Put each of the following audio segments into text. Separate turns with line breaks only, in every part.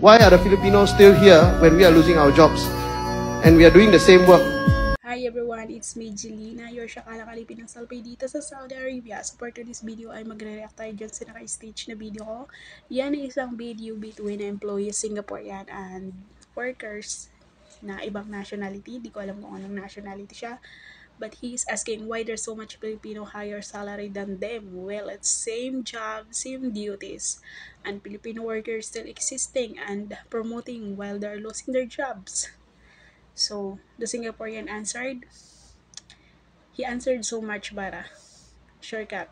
Why are the Filipinos still here when we are losing our jobs and we are doing the same work?
Hi everyone, it's me Jelina, your Shakala Kalipin ng Salpay dito sa Saudi Arabia. So for today's video ay magre-react tayo dyan sa naka-stage na video ko. Yan ay isang video between employees Singaporean and workers na ibang nationality. Di ko alam kung anong nationality siya. But he is asking why there's so much Filipino higher salary than them. Well, it's same job, same duties. And Filipino workers still existing and promoting while they're losing their jobs. So, the Singaporean answered, he answered so much bara. Shortcut.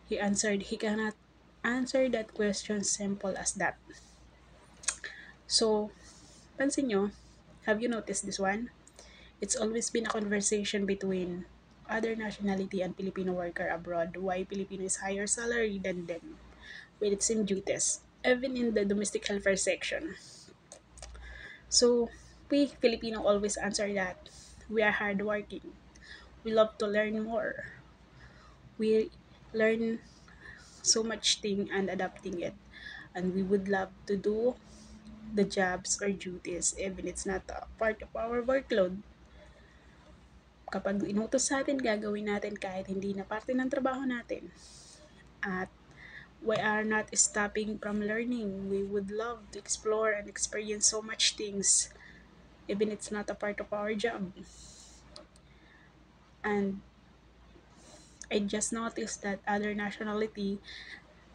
He answered, he cannot answer that question simple as that. So, pansin nyo, have you noticed this one? It's always been a conversation between other nationality and Filipino worker abroad why Filipino is higher salary than them with its same duties, even in the domestic welfare section. So, we Filipino always answer that we are hardworking. We love to learn more. We learn so much thing and adapting it. And we would love to do the jobs or duties even it's not a part of our workload. Kapag inutos sa atin, gagawin natin kahit hindi na parte ng trabaho natin. At we are not stopping from learning. We would love to explore and experience so much things even it's not a part of our job. And I just noticed that other nationality,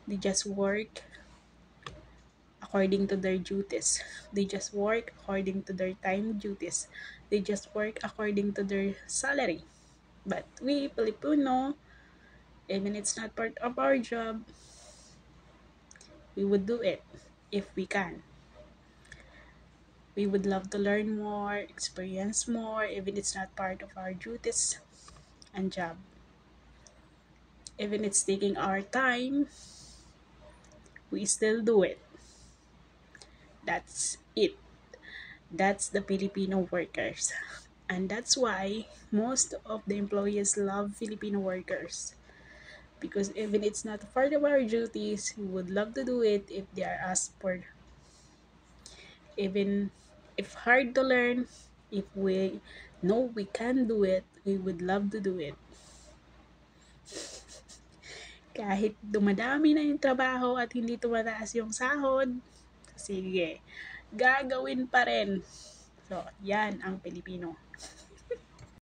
they just work according to their duties. They just work according to their time duties. They just work according to their salary. But we Filipino, even it's not part of our job, we would do it if we can. We would love to learn more, experience more, even it's not part of our duties and job. Even it's taking our time, we still do it. That's it. That's the Filipino workers. And that's why most of the employees love Filipino workers. Because even it's not part of our duties, we would love to do it if they are asked for. Even if hard to learn, if we know we can do it, we would love to do it. Kahit dumadami na yung trabaho at hindi tumataas yung sahod, sige, gagawin pa rin. So, yan ang Pilipino.